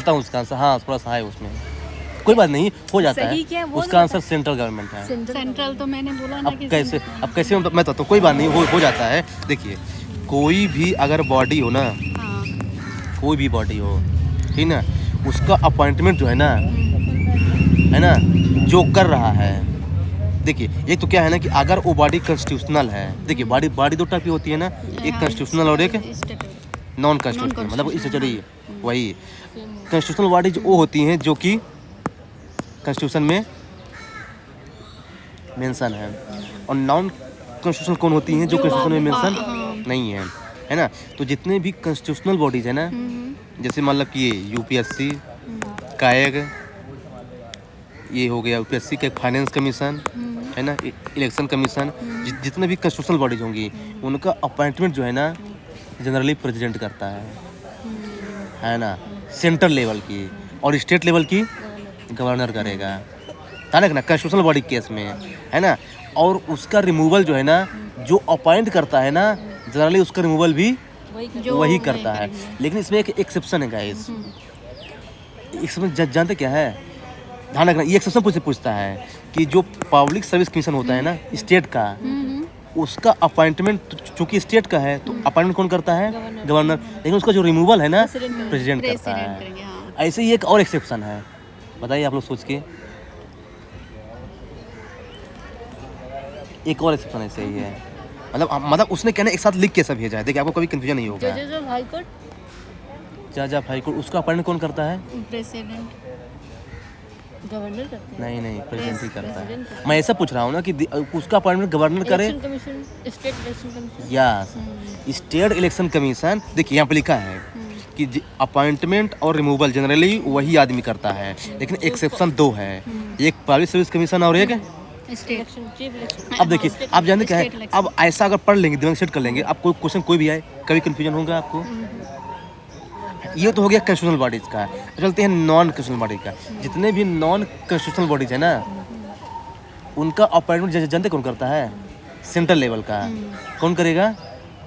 पता हूँ उसका आंसर, हाँ थोड़ा सा है उसमें, कोई बात नहीं, हो जाता सही है। क्या है वो उसका आंसर सेंट्रल गवर्नमेंट है। सेंट्रल तो मैंने बोला ना अब कि कैसे मैं बताता हूँ, कोई बात नहीं, हो जाता है। देखिए कोई भी अगर बॉडी हो ना, हाँ कोई भी बॉडी हो, ठीक ना, उसका अपॉइंटमेंट जो है ना जो कर रहा है, देखिए एक तो क्या है ना कि अगर वो बॉडी कॉन्स्टिट्यूशनल है, देखिए बॉडी दो टाइप की होती है ना, एक कॉन्स्टिट्यूशनल और एक नॉन कॉन्स्टिट्यूशनल, मतलब इससे चलिए वही कॉन्स्टिट्यूशनल बॉडी जो वो होती हैं जो कि कॉन्स्टिट्यूशन में मेंशन है, और नॉन कॉन्स्टिट्यूशनल कौन होती हैं जो कॉन्स्टिट्यूशन में मेंशन नहीं है ना। तो जितने भी कॉन्स्टिट्यूशनल बॉडीज है ना, जैसे मतलब कि ये यूपीएससी कायग, ये हो गया यूपीएससी का फाइनेंस कमीशन है ना, इलेक्शन कमीशन, जितने भी कॉन्स्टिट्यूशनल बॉडीज होंगी उनका अपॉइंटमेंट जो है ना जनरली प्रेसिडेंट करता है ना, सेंट्रल लेवल की, और स्टेट लेवल की गवर्नर करेगा, है ना कॉन्स्टिट्यूशनल बॉडी केस में, है ना। और उसका रिमूवल जो है ना, जो अपॉइंट करता है ना जनरली उसका रिमूवल भी वही करता है। लेकिन इसमें एक एक्सेप्शन है गाइस, इसमें जानते क्या है, ध्यान रखना, ये एक्सेप्शन पूछता है कि जो पब्लिक सर्विस कमीशन होता है ना स्टेट का, उसका अपॉइंटमेंट चूंकि स्टेट का है तो अपॉइंटमेंट कौन करता है, गवर्नर, लेकिन उसका जो रिमूवल है ना प्रेसिडेंट करता है। ऐसे ही एक और एक्सेप्शन है, बताइए आप लोग सोच के, एक और एक्सेप्शन ऐसे ही है, मतलब उसने कहना एक साथ लिख के सब भेजा है, देखिए आपको कभी कंफ्यूजन नहीं होगा। जज ऑफ हाई कोर्ट उसका अपॉइंटमेंट कौन करता है, प्रेसिडेंट, गवर्नर करते हैं। नहीं प्रेसिडेंट ही करता है। मैं ऐसा पूछ रहा हूँ ना कि उसका अपॉइंटमेंट गवर्नर करे, state election commission, yes state election commission, देखिए यहाँ पे लिखा है कि अपॉइंटमेंट और रिमूवल जनरली वही आदमी करता है, लेकिन एक्सेप्शन दो है, एक पब्लिक सर्विस कमीशन और एक अब देखिए आप जानते क्या है, अब ऐसा अगर पढ़ लेंगे दिमाग सेट कर लेंगे, आप कोई क्वेश्चन कोई भी आए कभी कंफ्यूजन होगा आपको। ये तो हो गया कॉन्स्टिट्यूशनल बॉडीज का, चलते हैं नॉन कॉन्स्टिट्यूशनल बॉडी का। जितने भी नॉन कॉन्स्टिट्यूशनल बॉडीज है ना उनका अपॉइंटमेंट जानते कौन करता है, सेंट्रल लेवल का कौन करेगा,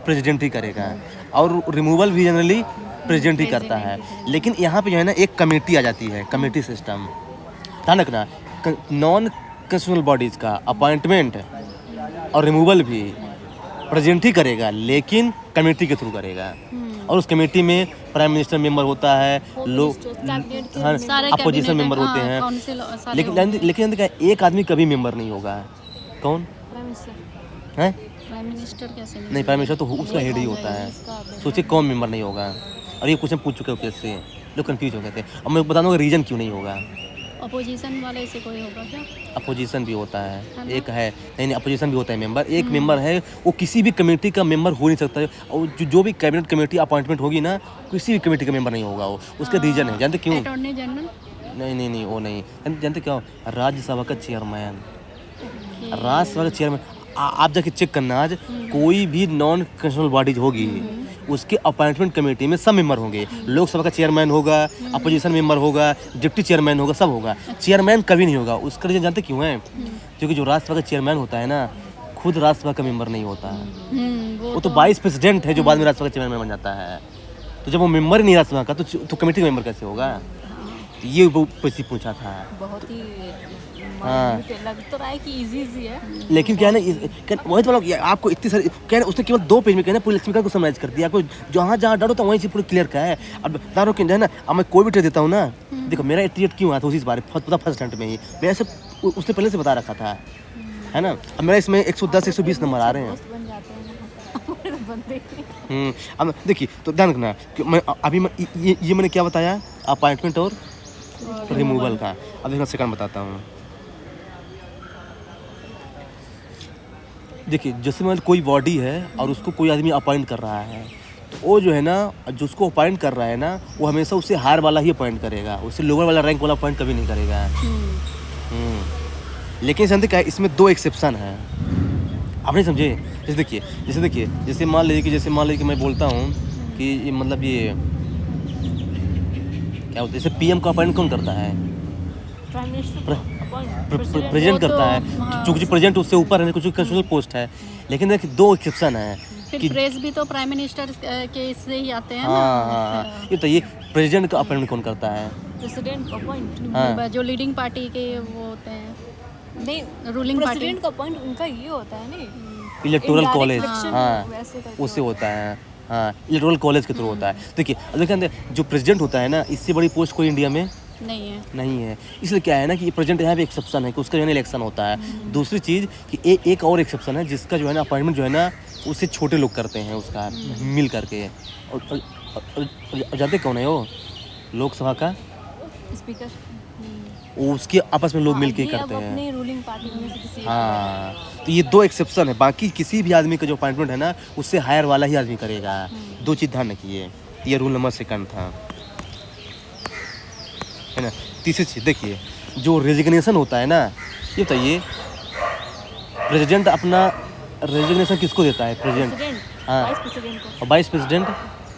प्रेसिडेंट ही करेगा, और रिमूवल भी जनरली प्रेसिडेंट ही करता है। लेकिन यहाँ पे जो है ना एक कमेटी आ जाती है, कमेटी सिस्टम, ध्यान रखना, नॉन कॉन्स्टिट्यूशनल बॉडीज का अपॉइंटमेंट और रिमूवल भी प्रेसिडेंट ही करेगा, लेकिन कमेटी के थ्रू करेगा, और उस कमेटी में प्राइम मिनिस्टर मेंबर होता है, लोग अपोजिशन मेंबर होते हैं, लेकिन एक आदमी कभी मेंबर नहीं होगा, कौन है, प्राइम मिनिस्टर कैसे नहीं प्राइम मिनिस्टर तो उसका हेड ही होता है, सोचिए कौन मेंबर नहीं होगा। और ये क्वेश्चन पूछ चुके हो कैसे, लोग कंफ्यूज हो गए थे, और मैं बता दूंगा रीजन क्यों नहीं होगा। अपोजिशन वाले से कोई होगा क्या, अपोजिशन भी होता है एक है, नहीं अपोजिशन भी होता है मेंबर, एक मेंबर है वो किसी भी कमेटी का मेंबर हो नहीं सकता है, और जो भी कैबिनेट कमेटी अपॉइंटमेंट होगी ना किसी भी कमेटी का मेंबर नहीं होगा वो, उसका रीजन है, जानते क्यों, अटॉर्नी जनरल, नहीं वो नहीं, जानते क्या, राज्यसभा का चेयरमैन, राज्यसभा का चेयरमैन, आप जाके चेक करना, आज कोई भी नॉन कॉन्स्टिट्यूशनल बॉडीज होगी उसके अपॉइंटमेंट कमेटी में सब मेंबर होंगे, लोकसभा का चेयरमैन होगा, अपोजिशन मेंबर होगा, डिप्टी चेयरमैन होगा, सब होगा, चेयरमैन कभी नहीं होगा। उसका रीजन जानते क्यों है, क्योंकि जो राज्यसभा का चेयरमैन होता है ना खुद राज्यसभा का मेंबर नहीं होता है, वो तो वाइस प्रेसिडेंट है जो बाद में राज्यसभा का चेयरमैन बन जाता है। तो जब वो मेंबर ही नहीं राज्यसभा का तो कमेटी का मेंबर कैसे होगा, ये वो पूछा था। बहुत ही हाँ लग तो रहा है कि इजी है, लेकिन क्या है ना वही तो लोग आपको इतनी सारी क्या है, उसने केवल 2 पेज में कहना पूरी लक्ष्मीकांत को समराइज कर दिया, आपको जहाँ डालो तो वहीं से पूरा क्लियर का है। अब डालो कि है ना, अब मैं कोई भी ट्रेड देता हूँ ना, देखो मेरा 88 क्यों आया था उसी बारे पता फर्स्ट अटेम्प्ट में ही, मैं ऐसे उसने पहले से बता रखा था, है ना। अब मेरा इसमें 110 120 नंबर आ रहे हैं, अब देखिए तो ध्यान रखना मैं अभी ये मैंने क्या बताया, अपॉइंटमेंट और रिमूवल का। अब देखना सेकंड बताता हूँ, देखिए जैसे मान कोई बॉडी है और उसको कोई आदमी अपॉइंट कर रहा है, तो वो जो है ना जो उसको अपॉइंट कर रहा है ना वो हमेशा उससे हायर वाला ही अपॉइंट करेगा, उससे लोअर वाला रैंक वाला अपॉइंट कभी नहीं करेगा। लेकिन समझे क्या है, इसमें 2 एक्सेप्शन है, आप नहीं समझे। जैसे देखिए जैसे मान लीजिए कि मैं बोलता हूँ कि मतलब ये क्या होता है, जैसे पीएम का अपॉइंट कौन करता है, प्रेसिडेंट करता है, क्योंकि प्रेसिडेंट उससे ऊपर है, कुछ कंस्टिट्यूशनल पोस्ट है। लेकिन देखिए 2 एक्सेप्शन है, फिर प्रेस भी तो प्राइम मिनिस्टर के इससे ही आते हैं हाँ ना। हाँ, ये तो ये प्रेसिडेंट का अपॉइंटमेंट कौन करता है? प्रेसिडेंट अपॉइंट हाँ। जो लीडिंग पार्टी के वो होते हैं, नहीं, रूलिंग पार्टी। प्रेसिडेंट का पॉइंट उनका ये होता है नहीं, इलेक्टोरल Indirect कॉलेज, election हाँ वैसे करके उससे होता है, हाँ इलेक्टोरल कॉलेज के थ्रू होता है। देखिए अब देखिए जो प्रेसिडेंट होता है ना, इससे बड़ी पोस्ट कोई इंडिया में नहीं है। नहीं है। इसलिए क्या है ना कि ये प्रेसिडेंट यहाँ पे एक्सेप्शन है कि उसका जो है ना इलेक्शन होता है। दूसरी चीज़ कि एक और एक्सेप्शन है जिसका जो है ना अपॉइंटमेंट जो है ना उससे छोटे लोग करते हैं उसका मिल करके। और जानते कौन है वो? लोकसभा का स्पीकर। वो उसके आपस में लोग मिल के ये अब करते हैं। अपने रूलिंग पार्टी में से किसी हाँ तो ये दो एक्सेप्शन है, बाकी किसी भी आदमी का जो अपॉइंटमेंट है ना उससे हायर वाला ही आदमी करेगा। दो चीज़ ध्यान रखिए, ये रूल नंबर 2 था, है ना। तीसरी चीज़ देखिए, जो रेजिग्नेशन होता है ना, ये बताइए प्रेसिडेंट अपना रेजिग्नेशन किसको देता है? प्रेसिडेंट, प्रेसिडेंट, हाँ। वाइस प्रेसिडेंट को, और वाइस प्रेसिडेंट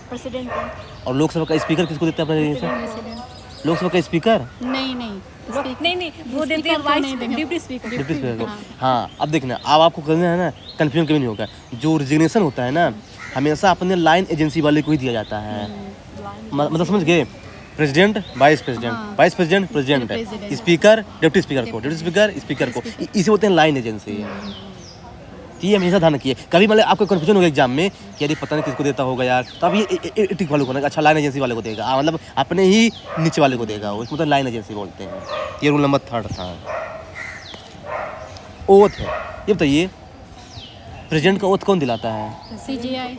प्रेसिडेंट को, और लोकसभा का स्पीकर किसको देता है अपना रेजिग्नेशन? प्रेसिडेंट लोकसभा का स्पीकर, नहीं नहीं नहीं वो देते हैं Speaker को नहीं वाइस देंगे। Deputy speaker. डिप्टी स्पीकर को। हाँ अब देखना, अब आपको करना है ना, कन्फ्यूजन कभी नहीं होगा। जो रेजिग्नेशन होता है ना हमेशा अपने लाइन एजेंसी वाले को ही दिया जाता है। मतलब समझ गए, प्रेसिडेंट, वाइस प्रेसिडेंट, हाँ। Vice president, president, president. Speaker, deputy speaker को, डिप्टी स्पीकर, स्पीकर को, इसे होते हैं लाइन एजेंसी। ये हमेशा ध्यान रखिए। कभी मतलब आपको कन्फ्यूजन होगा एग्जाम में कि अरे पता नहीं किसको देता होगा यार, तो अब ये टिक वाले को ना, अच्छा लाइन एजेंसी वाले को देगा, मतलब अपने ही नीचे वाले को देगा, उसको मतलब लाइन एजेंसी बोलते हैं। ये रूल नंबर 3 था। ओथ है, ये बताइए प्रेसिडेंट का ओथ कौन दिलाता है? सीजीआई।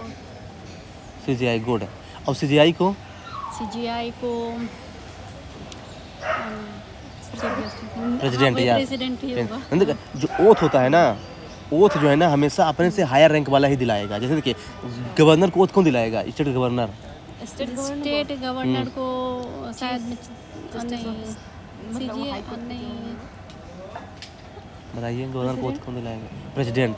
CGI, good. और सीजीआई को सीजीआई को प्रेसिडेंट या प्रेसिडेंट ही होगा। जो ओथ होता है ना, ओथ जो है ना हमेशा अपने से हायर रैंक वाला ही दिलाएगा। जैसे देखिए गवर्नर को ओथ कौन दिलाएगा? State governor. स्टेट गवर्नर को शायद नहीं, सीजीआई नहीं, बताइए गवर्नर को ओथ कौन दिलाएगा? प्रेसिडेंट।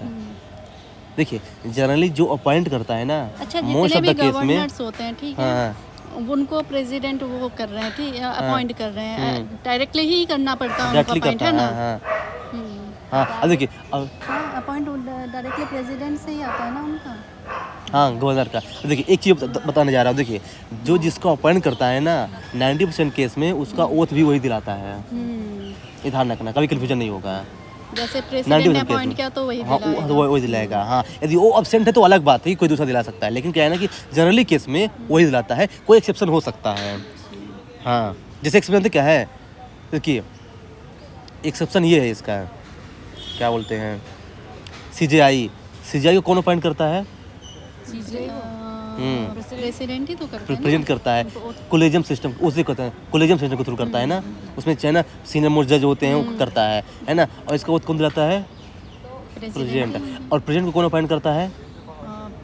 देखिए जनरली जो अपॉइंट करता है ना, अच्छा मोस्ट जितने ऑफ भी द केस में, गवर्नर्स होते हैं ठीक है, हाँ उनको प्रेसिडेंट वो कर रहे हैं, ठीक है, अपॉइंट कर रहे हैं, डायरेक्टली ही करना पड़ता है उनको डायरेक्टली अपॉइंट, करता है है, ना। हाँ हाँ। अब देखिए अब अपॉइंट डायरेक्टली प्रेसिडेंट से ही आता है ना उनका। हाँ गवर्नर का। देखिए एक चीज़ बताने जा रहा हूँ, देखिए जो जिसका अपॉइंट करता है ना 90% केस में उसका ओथ भी वही दिलाता है। ये ध्यान रखना, कभी कन्फ्यूजन नहीं होगा। जैसे प्रेसिडेंट ने अपॉइंट किया तो वही हाँ दिलाएगा। वही दिलाएगा। हाँ यदि वो एब्सेंट है तो अलग बात है कि कोई दूसरा दिला सकता है, लेकिन क्या है ना कि जनरली केस में वही दिलाता है, कोई एक्सेप्शन हो सकता है। हाँ जैसे एक्सेप्शन क्या है, देखिए एक्सेप्शन ये है इसका, क्या बोलते हैं, सीजीआई। सीजीआई को कौन अपॉइंट करता है? प्रेसिडेंट ही तो करते हैं ना। प्रेजेंट करता है, कोलेजियम सिस्टम उसे करता है, कोलेजियम सिस्टम के थ्रू करता है ना, उसमें चाहे ना सीनियर मोस्ट जज होते हैं वो करता है ना। और इसका ओथ कौन दिलाता है? प्रेसिडेंट। और प्रेसिडेंट को कौन अपॉइंट करता है?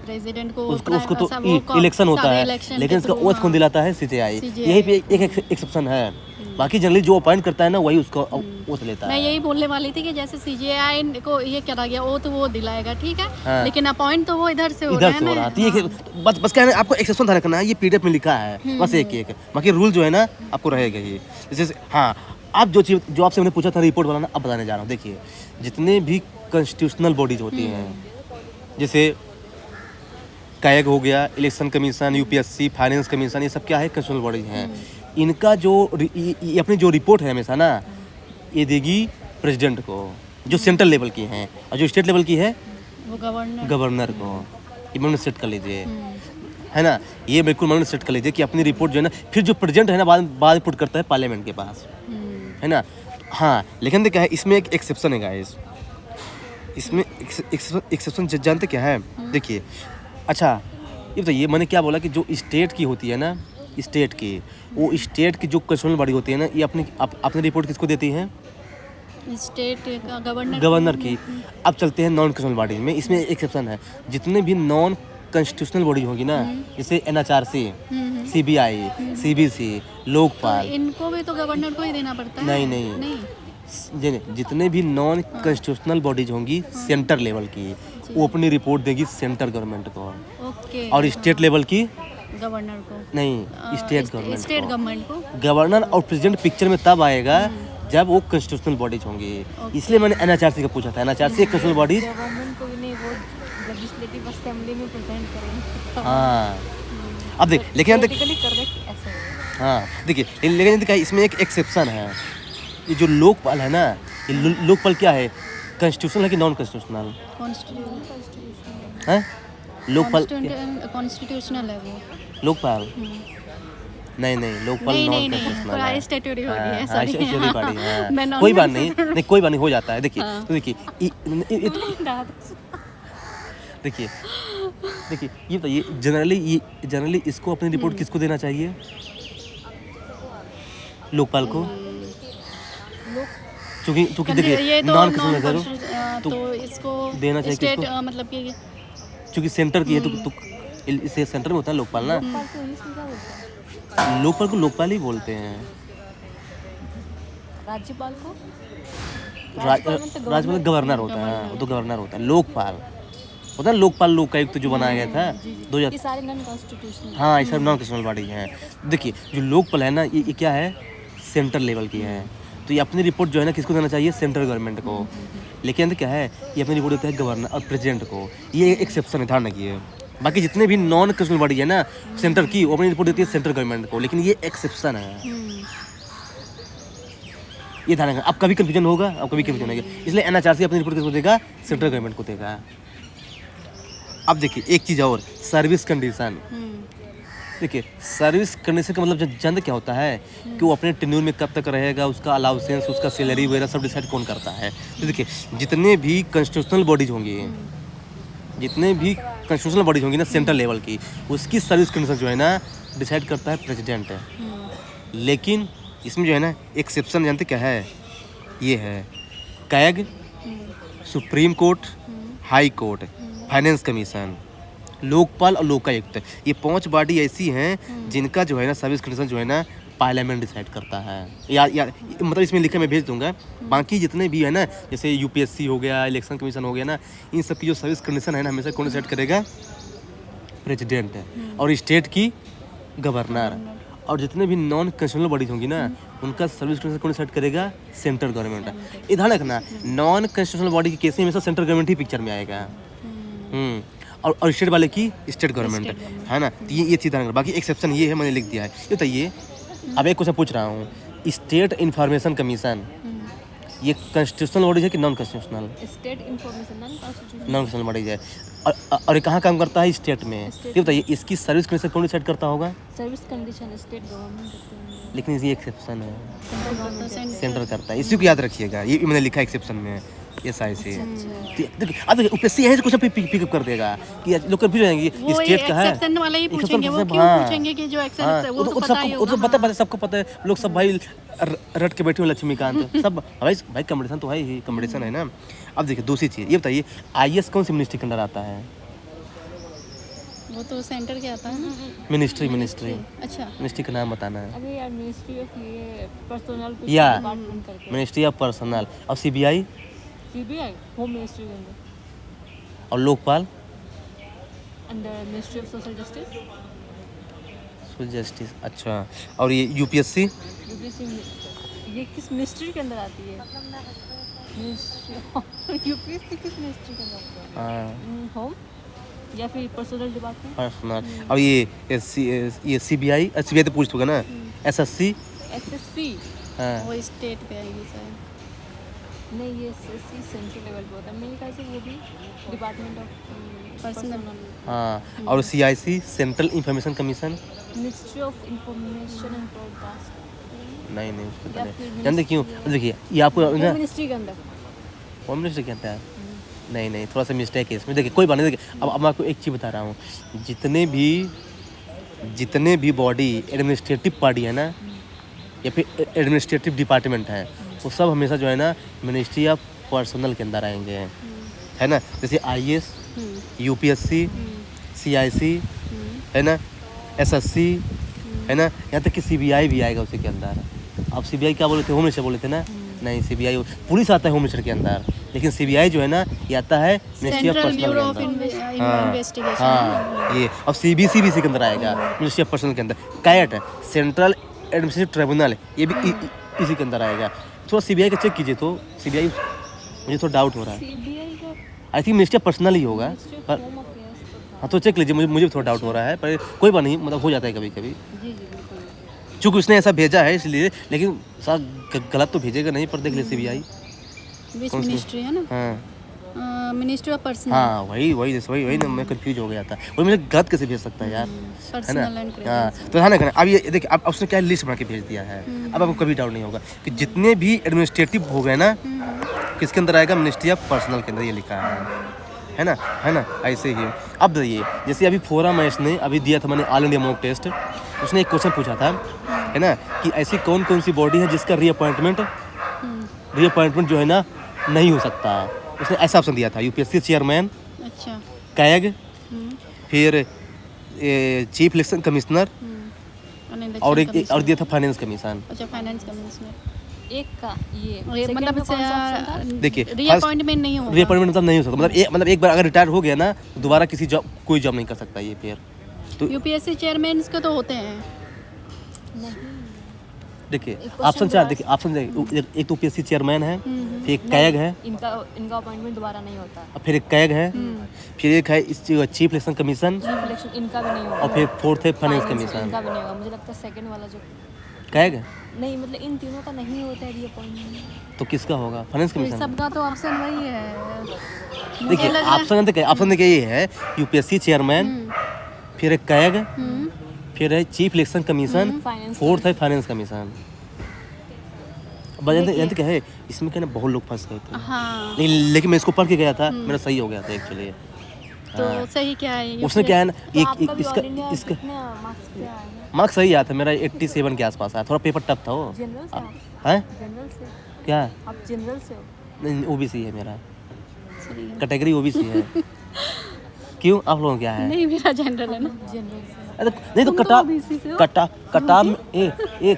प्रेसिडेंट को उसको तो इलेक्शन होता है, लेकिन इसका ओथ कौन दिलाता है? सीजीआई। यही पे एक एक्सेप्शन है, बाकी जनरली जो अपॉइंट करता है ना वही उसका ओथ लेता मैं है। यही बोलने वाली थी कि जैसे सीजीआई को ये करा गया ओथ वो दिलाएगा, ठीक है, हाँ। लेकिन अपॉइंट तो वो इधर से हो इधर रहा से हो है रहा ना। है, तो ये बस क्या है ना, आपको एक्सेप्शन ध्यान रखना है, ये पीडीएफ में लिखा है बस एक बाकी रूल जो है ना आपको रहेगा ये। जैसे हाँ आप जो चीज़ जो आपसे मैंने पूछा था रिपोर्ट बनाना, अब बताने जा रहा हूँ। देखिए जितने भी कॉन्स्टिट्यूशनल बॉडीज होती हैं, जैसे कैग हो गया, election commission, UPSC, finance commission, ये सब क्या है? कॉन्स्टिट्यूशनल बॉडीज हैं। इनका जो ये अपनी जो रिपोर्ट है हमेशा ना ये देगी प्रेसिडेंट को, जो सेंट्रल लेवल की हैं, और जो स्टेट लेवल की है वो गवर्नर को। ये मैंने सेट कर लीजिए, है ना, ये बिल्कुल मैंने सेट कर लीजिए कि अपनी रिपोर्ट जो है ना फिर जो प्रेसिडेंट है ना बाद पुट करता है पार्लियामेंट के पास, है ना। हाँ लेकिन क्या है, इसमें एक एक्सेप्शन है गाइस, इसमें एक्सेप्शन जानते क्या है? देखिए अच्छा ये बताइए, मैंने क्या बोला कि जो स्टेट की होती है ना, स्टेट की, वो स्टेट की जो कंस्टिट्यूशनल बॉडी होती है ना, ये अपनी रिपोर्ट किसको देती है? स्टेट का गवर्नर की। अब चलते हैं नॉन कंस्टिट्यूशनल बॉडी में, इसमें एक्सेप्शन है। जितने भी नॉन कॉन्स्टिट्यूशनल बॉडी होगी ना, जैसे एनएचआरसी, सीबीआई, सीबीसी, लोकपाल, इनको भी तो गवर्नर को ही देना पड़ता है। नहीं जितने भी नॉन कॉन्स्टिट्यूशनल बॉडीज होंगी सेंटर लेवल की, वो अपनी रिपोर्ट देगी सेंट्रल गवर्नमेंट को। ओके। और स्टेट लेवल की गवर्नर को नहीं, स्टेट गवर्नमेंट को। गवर्नर और प्रेसिडेंट पिक्चर में तब आएगा जब वो कॉन्स्टिट्यूशनल बॉडीज होंगी। इसलिए मैंने एनएचआरसी का पूछा था, एनएचआरसी एक कॉन्स्टिट्यूशनल बॉडीज। गवर्नमेंट को भी नहीं, वो लेजिस्लेटिव असेंबली में प्रेजेंट करें। हाँ अब देख लेकिन यहाँ देख Theoretically कर रहे ऐसे है। हाँ देखिए लेकिन देखिए इसमें एक एक्सेप्शन है। ये जो लोकपाल है ना, ये लोकपाल क्या है, कॉन्स्टिट्यूशनल है कि नॉन कॉन्स्टिट्यूशनल है? लोकपाल कॉन्स्टिट्यूशनल है वो। लोकपाल नहीं लोकपाल नहीं नॉन नहीं नहीं, कॉन्स्टिट्यूशनल थोड़ा है। स्टेटरी हो रही है, हाँ, सॉरी। स्टेचुटरी बॉडी है। मैं non- कोई बात नहीं कोई बात नहीं, हो जाता है। देखिए हाँ। तो देखिए देखिए देखिए ये बताइए जनरली इसको अपनी रिपोर्ट किसको देना चाहिए, लोकपाल को, क्योंकि देखिए ये तो नॉन नॉन कॉन्स्टिट्यूशनल तो इसको देना चाहिए स्टेट किसको? मतलब कि क्योंकि सेंटर की है तो इसे सेंटर में होता है लोकपाल ना। लोकपाल को इंग्लिश में क्या बोलते हैं? लोकपाल को लोकपाल ही बोलते हैं। राज्यपाल को राज्यपाल गवर्नर होता है, वो तो गवर्नर होता है। लोकपाल होता है, लोकपाल लोकायुक्त जो बनाया गया था 2000। ये सारे नॉन कॉन्स्टिट्यूशनल। हाँ ये सब नॉन कॉन्स्टिट्यूशनल बॉडी हैं। देखिए जो लोकपाल है ना, ये क्या है, सेंट्रल लेवल की है। तो ये अपनी रिपोर्ट जो है ना किसको देना चाहिए, सेंट्रल गवर्नमेंट को। लेकिन अंदर क्या है, ये अपनी रिपोर्ट देता है गवर्नर और प्रेसिडेंट को। ये एक्सेप्शन है, ध्यान रखिए। बाकी जितने भी नॉन कॉन्स्टिट्यूशनल बॉडी है ना सेंटर की, वो अपनी रिपोर्ट देती है सेंट्रल गवर्नमेंट को। लेकिन ये एक्सेप्शन है, ये ध्यान रखना। अब कभी कंफ्यूजन होगा, अब कभी कंफ्यूजन होगा, इसलिए एनएचआरसी अपनी रिपोर्ट किसको देगा, सेंट्रल गवर्नमेंट को देगा। अब देखिए एक चीज़ और, सर्विस कंडीशन। देखिए सर्विस कंडीशन का मतलब जन क्या होता है कि वो अपने टेन्यूर में कब तक रहेगा, उसका अलाउंसेंस, उसका सैलरी वगैरह सब डिसाइड कौन करता है। तो देखिए जितने भी कॉन्स्टिट्यूशनल बॉडीज होंगी, जितने भी कॉन्स्टिट्यूशनल बॉडीज होंगी ना सेंट्रल लेवल की, उसकी सर्विस कंडीशन जो है ना डिसाइड करता है प्रेसिडेंट है। लेकिन इसमें जो है ना एक्सेप्शन जानते क्या है, ये है CAG, supreme court, high court, finance commission, Lokpal और लोकायुक्त। ये 5 बॉडी ऐसी हैं जिनका जो है ना सर्विस कंडीशन जो है ना पार्लियामेंट डिसाइड करता है। या मतलब इसमें लिखा मैं भेज दूंगा। बाकी जितने भी है ना, जैसे यूपीएससी हो गया, इलेक्शन कमीशन हो गया ना, इन सब की जो सर्विस कंडीशन है ना हमेशा कौन डिसाइड करेगा, प्रेसिडेंट है। और स्टेट की गवर्नर। और जितने भी नॉन कॉन्स्टिट्यूशनल बॉडीज होंगी ना उनका सर्विस कंडीशन कौन डिसाइड करेगा, सेंट्रल गवर्नमेंट है। ये ध्यान रखना, नॉन कॉन्स्टिट्यूशनल बॉडी के केस में हमेशा सेंट्रल गवर्नमेंट ही पिक्चर में आएगा। और स्टेट वाले की स्टेट गवर्नमेंट है ना। तो ये चीज़ ध्यान रखना। बाकी एक्सेप्शन ये है, मैंने लिख दिया है। ये बताइए, अब एक क्वेश्चन पूछ रहा हूँ, स्टेट इंफॉर्मेशन कमीशन ये कॉन्स्टिट्यूशनल बॉडी है कि non constitutional? State information non constitutional. Non constitutional body है। और ये कहाँ काम करता है, स्टेट में। ये बताइए इसकी सर्विस कंडीशन कौन डिसाइड करता होगा, सर्विस कंडीशन स्टेट गवर्नमेंट करते हैं। लेकिन ये एक्सेप्शन है, सेंट्रल गवर्नमेंट सेंटर करता है। इसी को याद रखिएगा, ये मैंने लिखा एक्सेप्शन में, ये साइज से। देखिए अब ऊपीएससी यही से क्वेश्चन पिकअप कर देगा कि लोग कंफ्यूज हो जाएंगे, ये स्टेट का है। एक्सेप्शन वाले ही पूछेंगे, वो क्यों पूछेंगे कि जो एक्सेप्शन है वो तो पता ही होगा। वो तो पता सबको पता है, लोग सब भाई रट के बैठे हो लक्ष्मीकांत सब भाई कंपटीशन तो है ही, कंपटीशन है ना। अब देखिए दूसरी चीज़ ये बताइए, आईएएस कौन सी मिनिस्ट्री के अंदर आता है? वो तो सेंटर के आता है ना। मिनिस्ट्री अच्छा, मिनिस्ट्री का नाम बताना है। अभी यार मिनिस्ट्री ऑफ ये पर्सनल या डिपार्टमेंट करके, मिनिस्ट्री ऑफ पर्सनल। और सीबीआई सीबीआई होम मिनिस्ट्री के अंदर, और Lokpal under ministry of social justice. Justice. अच्छा, और ये यूपीएससी? यूपीएससी ये किस मिनिस्ट्री के अंदर आती है? मिनिस्ट्री यूपीएससी किस मिनिस्ट्री के अंदर आती है? हाँ होम या फिर पर्सनल डिपार्टमेंट। पर्सनल। और ये सीबीआई तो पूछ चुका ना। एसएससी? एसएससी हाँ वो स्टेट पे आएगी शायद। नहीं, ये एसएससी सेंट्रल लेवल पे होता है मेरे ख्याल से। वो भी डिपार्टमेंट ऑफ पर्सनल। हाँ। और CIC central information commission? Ministry of information and broadcast. नहीं उसको पता या नहीं। फिर जानते क्यों? देखिए ये आपको ना मिनिस्ट्री के अंदर होम मिनिस्टर कहता है। नहीं थोड़ा सा मिस्टेक है इसमें। देखिए कोई बात नहीं। देखिए अब मैं आपको एक चीज़ बता रहा हूँ, जितने भी बॉडी एडमिनिस्ट्रेटिव बॉडी है ना या फिर एडमिनिस्ट्रेटिव डिपार्टमेंट है, वो सब हमेशा जो है ना मिनिस्ट्री ऑफ पर्सनल के अंदर आएंगे, है ना। जैसे आईएएस, यूपीएससी, सीआईसी, है ना, एसएससी, है ना, यहाँ तक कि सीबीआई भी आएगा उसी के अंदर। अब सीबीआई क्या बोले थे, होम मिनिस्टर बोले थे ना। नहीं, सीबीआई पुलिस आता है होम मिनिस्टर के अंदर, लेकिन सीबीआई जो है ना ये आता है ministry of central personal bureau of के अंदर। इन्वेस्टिगेशन। हाँ ये। अब सीबीसी भी इसी के अंदर आएगा, मिनिस्ट्री ऑफ पर्सनल के अंदर। कैट सेंट्रल एडमिनिस्ट्रेटिव ट्रिब्यूनल, ये भी इसी के अंदर आएगा। थोड़ा सीबीआई का चेक कीजिए तो, सीबीआई मुझे थोड़ा डाउट हो रहा है। सीबीआई का आई थिंक मिनिस्ट्री पर्सनल ही होगा, पर होम अफेयर्स तो था। हाँ तो चेक लीजिए, मुझे भी थोड़ा डाउट हो रहा है, पर कोई बात नहीं, मतलब हो जाता है कभी कभी, जी जी बिल्कुल। चूँकि उसने ऐसा भेजा है इसलिए, लेकिन गलत तो भेजेगा नहीं, पर देख ले CBI। विच कौन सी? मिनिस्ट्री है ना, हाँ मिनिस्ट्री ऑफ पर्सनल, हाँ वही ना, मैं कंफ्यूज हो गया था, वही मुझे गलत कैसे भेज सकता है यार, है ना। पर्सनल एंड हाँ तो ध्यान रखना, अब ये देखिए, अब उसने क्या लिस्ट बना के भेज दिया है, अब आपको कभी डाउट नहीं होगा कि जितने भी एडमिनिस्ट्रेटिव हो गए ना, किसके अंदर आएगा, मिनिस्ट्री ऑफ पर्सनल के अंदर ये लिखा है ना, ऐसे ही। अब देखिए, जैसे अभी फोरम है, इसने अभी दिया था मैंने ऑल इंडिया मॉक टेस्ट, उसने एक क्वेश्चन पूछा था, है ना, कि ऐसी कौन कौन सी बॉडी है जिसका रीअपॉइंटमेंट जो है ना नहीं हो सकता है। उसने ऐसा ऑप्शन दिया था, UPSC चेयरमैन, अच्छा, कैग, हम्म, फिर चीफ इलेक्शन कमिश्नर, election और एक commission। और दिया था फाइनेंस कमीशन। अच्छा, फाइनेंस कमिश्नर, एक का ये मतलब second में कौन सा option था? देखिए, रीअपॉइंटमेंट नहीं होगा, रीअपॉइंटमेंट मतलब नहीं हो सकता, मतलब एक बार अगर रिटायर हो गया ना, तो दोबारा कोई जॉब नहीं कर सकता ये फिर। तो UPSC चेयरमैन के तो होते हैं, नहीं देखिए question ऑप्शन 4, दोबारा- देखिए ऑप्शन एक तो UPSC चेयरमैन है, फिर एक कैग है, इनका अपॉइंटमेंट दोबारा नहीं होता। और फिर एक कैग है, फिर एक है chief election commission, chief election इनका भी नहीं होगा। और फिर फोर्थ है फाइनेंस Finance कमीशन। इनका भी नहीं होगा। मुझे लगता है सेकंड वाला जो कैग नहीं, मतलब इन तीनों का नहीं होता है रीअपॉइंटमेंट। तो किसका होगा, फाइनेंस तो कमीशन। सबका तो ऑप्शन वही है, देखिए लग रहा है- ऑप्शन देखिए ये है, UPSC चेयरमैन, फिर एक कैग, फिर है chief election commission, Finance fourth है फाइनेंस कमीशन। जानते क्या है, इसमें क्या ना बहुत लोग फंस गए थे, हाँ, लेकिन मैं इसको पढ़ के गया था, मेरा सही हो गया था एक्चुअली। तो सही क्या है, उसने क्या है ना, तो आपका भी इसका ऑल इंडिया इसका कितने मार्क्स पे आए हैं? मार्क्स सही आया था मेरा, 87 के आसपास आया, थोड़ा पेपर टफ था वो। जनरल से आप? है जनरल से क्या, आप जनरल से हो? नहीं OBC है मेरा, सही है। कैटेगरी OBC है। क्यों, आप लोगों को क्या है? नहीं, मेरा जनरल है ना, जनरल से अरे नहीं तो तुम तो कटाव OBC से हो।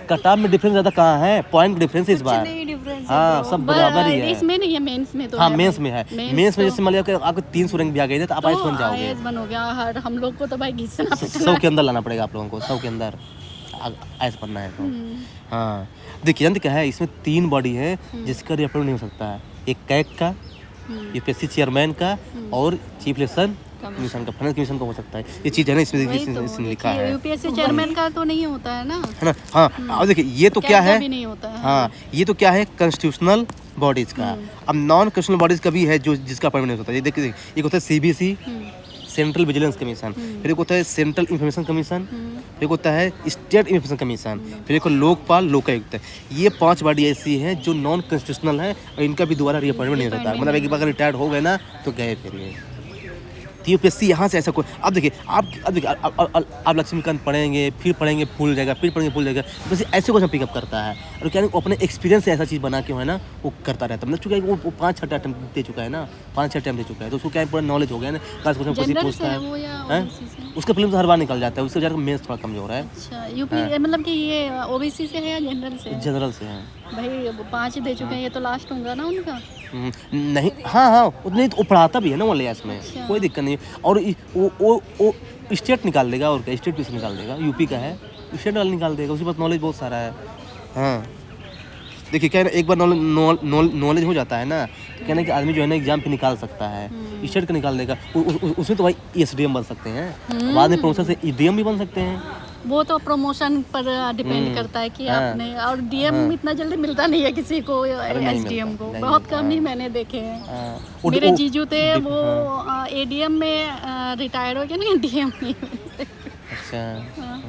कटाव में डिफरेंस ज़्यादा कहाँ है, पॉइंट डिफरेंस इस बार। नहीं डिफरेंस हाँ सब बराबर ही है। इसमें नहीं है, मेंस में तो हाँ है मेंस भाई। में है, मेंस मेंस में तो- जैसे मान लिया आपको 300 रैंक भी आ गई ना, तो आप तो आईएएस बन जाओगे। IAS बन हो गया, हर हम लोग को तो भाई घिसना 100 के अंदर लाना पड़ेगा आप लोगों को, 100 के अंदर आईएएस बनना है तो। हाँ देखिए, जानते क्या है, इसमें 3 बॉडी है जिसका रिअपॉइंट नहीं हो सकता है, एक कैग का, UPSC चेयरमैन का, और चीफ इलेक्शन कमीशन का, फाइनेंस कमीशन का हो सकता है। ये चीज़ है ना इसमें लिखा है UPSC चेयरमैन का तो नहीं होता है ना, है ना। हाँ और देखिए ये तो क्या कैग का है, भी नहीं होता है। हाँ ये तो क्या है, कॉन्स्टिट्यूशनल बॉडीज का। अब नॉन कॉन्स्टिट्यूशनल बॉडीज का भी है जो जिसका अपॉइंटमेंट नहीं होता है। ये देखिए, एक होता है CBC, सेंट्रल विजिलेंस कमीशन, फिर एक होता है सेंट्रल इंफॉर्मेशन कमीशन, फिर एक होता है स्टेट इंफॉर्मेशन कमीशन, फिर एक लोकपाल लोकायुक्त है। ये 5 बॉडी ऐसी हैं जो नॉन कॉन्स्टिट्यूशनल है, और इनका भी दोबारा रिअपॉइंटमेंट नहीं होता, मतलब एक बार अगर रिटायर्ड हो गए ना तो गए फिर ये। UPSC यहाँ से ऐसा कोई, अब देखिए आप लक्ष्मीकांत पढ़ेंगे, फिर पढ़ेंगे भूल जाएगा, फिर पढ़ेंगे भूल जाएगा, बस ऐसे क्वेश्चन पिकअप करता है, और क्या है, वो अपने एक्सपीरियंस से ऐसा चीज़ बना के है ना वो करता रहता है। मतलब चूँकि वो 5-6 अटैम्प्ट दे चुका है ना, 5-6 अटैम्प्ट दे चुका है, तो उसको क्या है, पूरा नॉलेज हो गया ना, क्लास क्वेश्चन कैसे जनरल से पूछता है है, वो या हैं? OBC से? उसका फिल्म हर बार निकल जाता है, उससे ज़्यादा मेंस थोड़ा कमजोर है, अच्छा, यूपी मतलब कि ये OBC से है या जनरल से है? जनरल से है। भाई 5 दे चुके हैं, ये तो लास्ट होगा ना उनका। नहीं हाँ उतने तो वो पढ़ाता भी है ना वो लिहाज में, अच्छा। कोई दिक्कत नहीं। और वो स्टेट निकाल देगा, और क्या स्टेट पीस निकाल देगा, यूपी का है स्टेट वाला निकाल देगा, उसके पास नॉलेज बहुत सारा है। हाँ देखिए क्या है ना, एक बार नॉलेज हो जाता है ना, तो कहना कि आदमी जो है ना एग्जाम पे निकाल सकता है, स्टेट का निकाल देगा। उसमें तो भाई SDM बन सकते हैं, बाद में प्रमोशन से EDM भी बन सकते हैं। वो तो प्रमोशन पर डिपेंड करता है कि हाँ। आपने, और DM इतना जल्दी मिलता नहीं है किसी को, नहीं SDM मिलता, को नहीं बहुत मिलता, कम ही मैंने देखे हैं। हाँ, मेरे जीजू थे, वो ADM में रिटायर हो गए ना, DM में। अच्छा हाँ,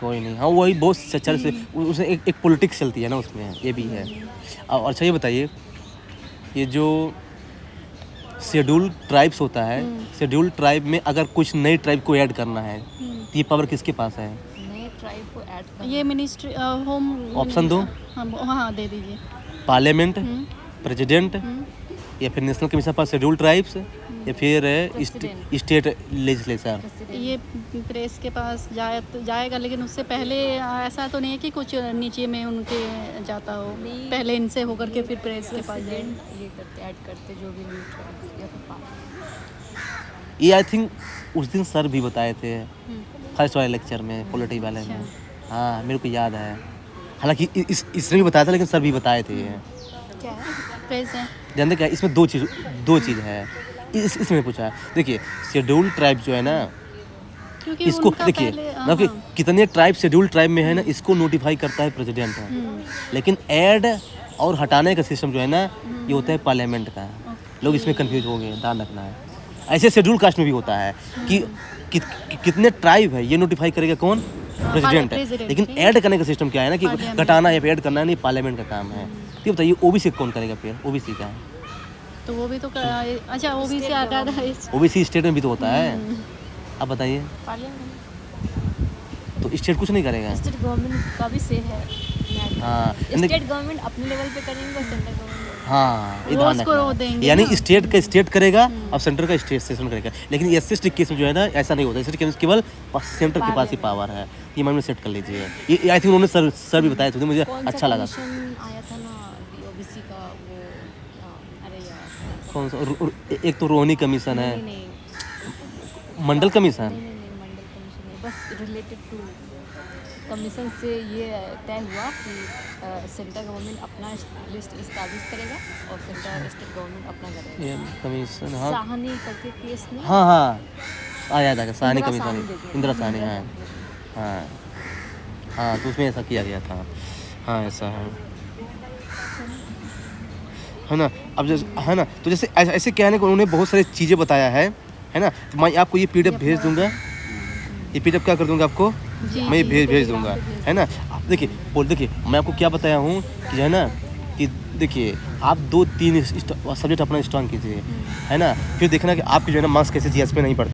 कोई नहीं। हाँ वही बहुत चल से उसमें एक पॉलिटिक्स चलती है ना उसमें, ये भी है। और अच्छा ये बताइए, ये जो शेड्यूल ट्राइब्स होता है, शेड्यूल ट्राइब में अगर कुछ नई ट्राइब को ऐड करना है तो ये पावर किसके पास है? नए ट्राइब को ऐड कर ये मिनिस्ट्री होम, ऑप्शन दो, हाँ दे दीजिए। पार्लियामेंट, प्रेसिडेंट, या फिर national commission for schedule tribes, या फिर स्टेट लेजिस्लेचर। ये प्रेस के पास जाएगा, लेकिन उससे पहले ऐसा तो नहीं है कि कुछ नीचे में उनके जाता हो, पहले इनसे होकर के फिर प्रेस के पास जाए। ये करते ऐड करते जो भी न्यू ट्राइब या फिर पार्ट। ये आई थिंक उस दिन सर भी बताए थे फर्स्ट वाले लेक्चर में, पॉलिटी वाले में। हाँ मेरे को याद है, हालांकि इसने भी बताया था, लेकिन सर भी बताए थे ये। क्या है? प्रेस है। जानते क्या, इसमें दो चीज़ है। इसमें पूछा है। देखिए शेड्यूल ट्राइब जो है ना, क्योंकि इसको उनका देखिए पहले मतलब कि कितने ट्राइब शेड्यूल ट्राइब में है ना, इसको नोटिफाई करता है प्रेसिडेंट है। लेकिन ऐड और हटाने का सिस्टम जो है ना, ये होता है पार्लियामेंट का। लोग इसमें कंफ्यूज हो गए, ध्यान रखना है। ऐसे शेड्यूल कास्ट में भी होता है कि कितने ट्राइब है ये नोटिफाई करेगा कौन, प्रेसिडेंट है। president, लेकिन ठीक है। ऐड करने का सिस्टम क्या है ना कि Parliament। घटाना या ऐड करना नहीं, पार्लियामेंट का काम है। तो बताइए ओबीसी कौन करेगा फिर, ओबीसी का है, तो वो भी तो अच्छा ओबीसी आ गया था इस ओबीसी स्टेट में भी तो होता है। अब बताइए, पार्लियामेंट तो स्टेट कुछ नहीं करेगा। स्टेट गवर्नमेंट का भी से है। हाँ स्टेट गवर्नमेंट अपने लेवल पे करेंगे और सेंट्रल गवर्नमेंट हाँ, ये वो ध्यान उसको रखना है। देंगे यानी ना। स्टेट का स्टेट करेगा और सेंटर का स्टेट सेशन करेगा। लेकिन एससी केस में जो है ना ऐसा नहीं होता, इसलिए केवल सेंटर के पास ही पावर है। ये माइंड में सेट कर लीजिए। ये आई थिंक उन्होंने सर भी बताया था, मुझे अच्छा लगा। कमीशन आया था ना ओबीसी का वो अरे यार कौन सा, एक तो रोहिणी कमीशन है, नहीं नहीं मंडल कमीशन। नहीं नहीं मंडल कमीशन नहीं, बस रिलेटेड टू कमीशन से ये तय हुआ कि सेंट्रल गवर्नमेंट अपना लिस्ट इस्टेब्लिश करेगा और सेंट्रल स्टेट गवर्नमेंट अपना करेगा। ये कमीशन, हाँ साहनी करके केस में हाँ हाँ, आया था साहनी इंदिरा कमीशन, साहनी देखे। इंदिरा साहनी, हाँ हाँ हाँ, तो उसमें ऐसा किया गया था। हाँ ऐसा है ना। अब जैसे है ना, तो जैसे ऐसे क्या है ना कि उन्होंने बहुत सारी चीज़ें बताया है ना। तो मैं आपको ये पीडीएफ भेज दूंगा, ये पीडीएफ क्या कर दूंगा आपको, जी, मैं ये जी, भेज दूंगा, है ना। आप देखिए देखिए मैं आपको क्या बताया हूँ कि जो है ना कि देखिए आप 2-3 सब्जेक्ट अपना स्ट्रॉन्ग कीजिए, है ना। फिर देखना कि आपके जो है ना मार्क्स कैसे जीएस पे नहीं पड़ते।